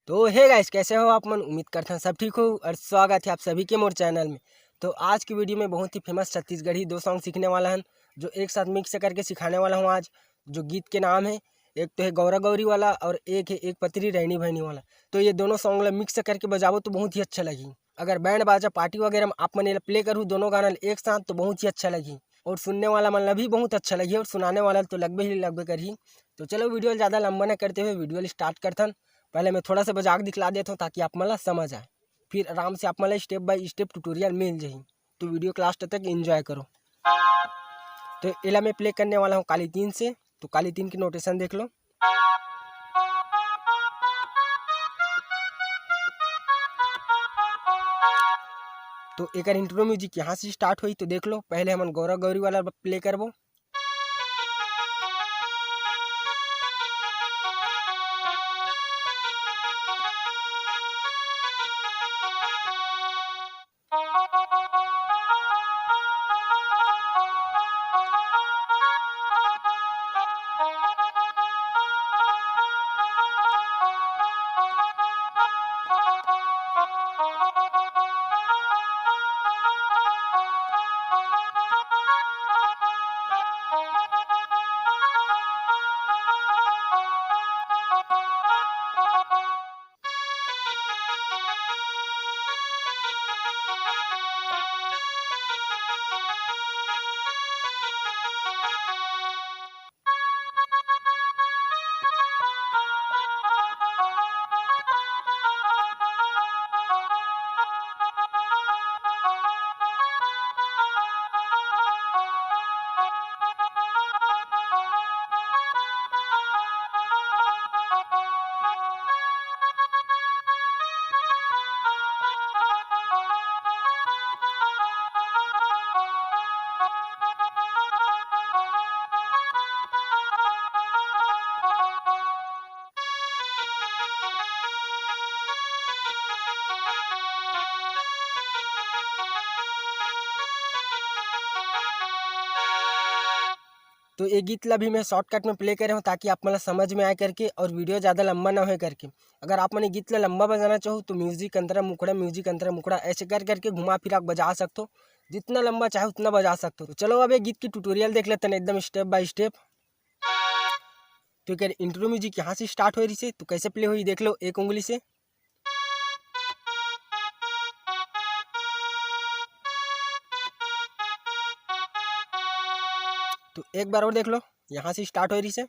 तो hey guys, कैसे हो आप मन। उम्मीद करते हैं सब ठीक हो और स्वागत है आप सभी के मोर चैनल में। तो आज की वीडियो में बहुत ही फेमस छत्तीसगढ़ी 2 सॉन्ग सीखने वाला है, जो एक साथ मिक्स करके सिखाने वाला हूँ आज। जो गीत के नाम है, एक तो है गौरा गौरी वाला और एक है एक पतरी रहनी बहनी वाला। तो ये दोनों सॉन्ग मिक्स करके बजाओ तो बहुत ही अच्छा लगी। अगर बैंड बाजा पार्टी वगैरह में आप मन प्ले करूँ दोनों गाना एक साथ तो बहुत ही अच्छा लगी, और सुनने वाला मन भी बहुत अच्छा लगी और सुनाने वाला तो लगभग करी। तो चलो वीडियो ज़्यादा लंबा न करते हुए वीडियो स्टार्ट करथन। पहले मैं थोड़ा सा बजाक दिखला देता हूँ ताकि आप मला समझ आए, फिर आराम से आप मला स्टेप बाय स्टेप ट्यूटोरियल मिल जाए। तो वीडियो के लास्ट तक एंजॉय करो। तो इला मैं प्ले करने वाला हूँ काली तीन से। तो काली तीन की नोटेशन देख लो। तो एक इंट्रो म्यूजिक यहाँ से स्टार्ट हुई, तो देख लो। पहले हम गौरा गौरी वाला प्ले करबो। तो ये गीत ला भी मैं शॉर्टकट में प्ले कर रहा हूँ ताकि आप मतलब समझ में आए करके, और वीडियो ज़्यादा लंबा ना हो करके। अगर आप मैंने गीत ला लंबा बजाना चाहो तो म्यूजिक अंतरा मुकड़ा ऐसे कर करके घुमा फिरा बजा सकते हो। जितना लंबा चाहे उतना बजा सकते हो। तो चलो अब ये गीत की ट्यूटोरियल देख लेते हैं एकदम स्टेप बाय स्टेप। तो क्या इंट्रो म्यूजिक यहाँ से स्टार्ट हो रही से, तो कैसे प्ले हुई देख लो एक उंगली से। तो एक बार और देख लो, यहाँ से स्टार्ट हो रही से।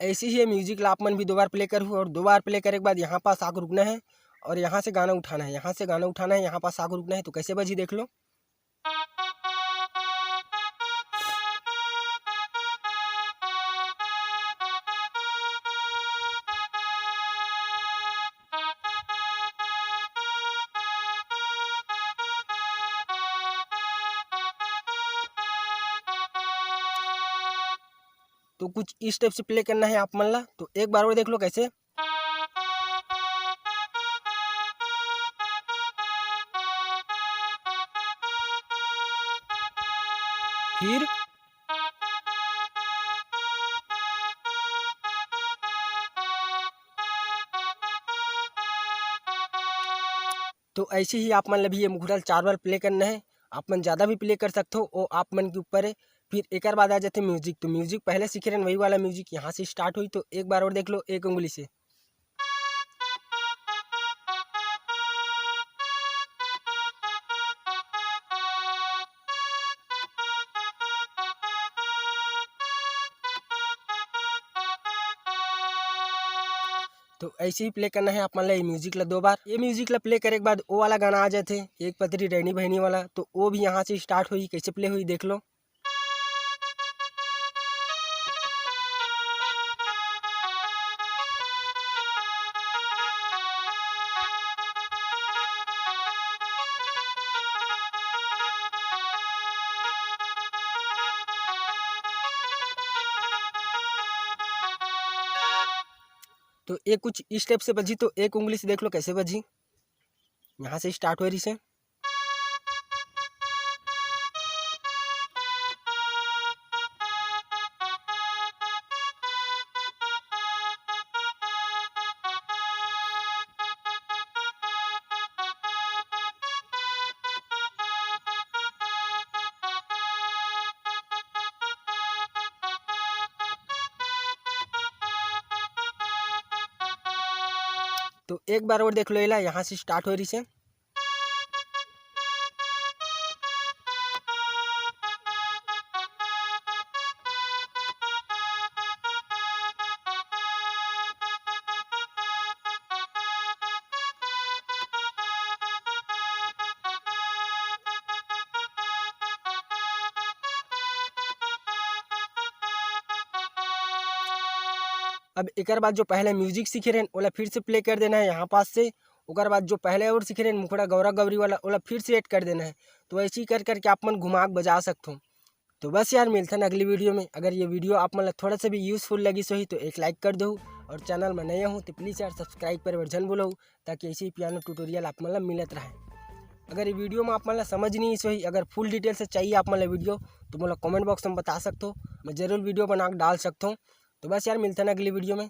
ऐसे ही म्यूजिक ला आप मन भी 2 बार प्ले करूँ, और 2 बार प्ले करे के बाद यहाँ पास आगे रुकना है और यहाँ से गाना उठाना है, यहाँ से गाना उठाना है, यहाँ पास आगे रुकना है। तो कैसे बजी देख लो। तो कुछ इस टाइप से प्ले करना है आप मन ला। तो एक बार और देख लो कैसे। फिर तो ऐसे ही आप मन भी ये मुखरल 4 बार प्ले करना है। आप मन ज़्यादा भी प्ले कर सकते हो, वो आप मन के ऊपर है। फिर एक बाद आ जाते म्यूजिक। तो म्यूजिक पहले सीखे रहे वही वाला म्यूजिक यहाँ से स्टार्ट हुई। तो एक बार और देख लो एक उंगली से। तो ऐसे ही प्ले करना है आप मान ला ये म्यूजिक ला 2 बार। ये म्यूजिक ला प्ले करे के बाद वो वाला गाना आ जाते एक पतरी रहनी बहनी वाला। तो वो भी यहाँ से स्टार्ट हुई, कैसे प्ले हुई देख लो। तो ये कुछ इस टाइप से बजी। तो एक उंगली से देख लो कैसे बजी, यहाँ से स्टार्ट हो रही से। तो एक बार और देख लो, एला यहाँ से स्टार्ट हो रही से। अब एक बाद जो पहले म्यूजिक सीखे रहे ओला फिर से प्ले कर देना है यहाँ पास से। ओकर बाद जो पहले और सीखे रहे मुखड़ा गौरा गौरी वाला ओला फिर से ऐड कर देना है। तो ऐसे ही कर करके आप मन घुमा के बजा सकते हो। तो बस यार, मिलते हैं अगली वीडियो में। अगर ये वीडियो आप मतलब थोड़ा सा भी यूज़फुल लगी सही तो एक लाइक कर दो, और चैनल में नए हो तो प्लीज़ यार सब्सक्राइब पर वर्जन बोलो, ताकि ऐसे ही पियानो ट्यूटोरियल आप मतलब मिलत रहे। अगर ये वीडियो में आप मतलब समझ नहीं सही, अगर फुल डिटेल से चाहिए आप मतलब वीडियो, तो मतलब कमेंट बॉक्स में बता सकते हो, मैं ज़रूर वीडियो बना के डाल सकता हूँ। तो बस यार, मिलते हैं अगली वीडियो में।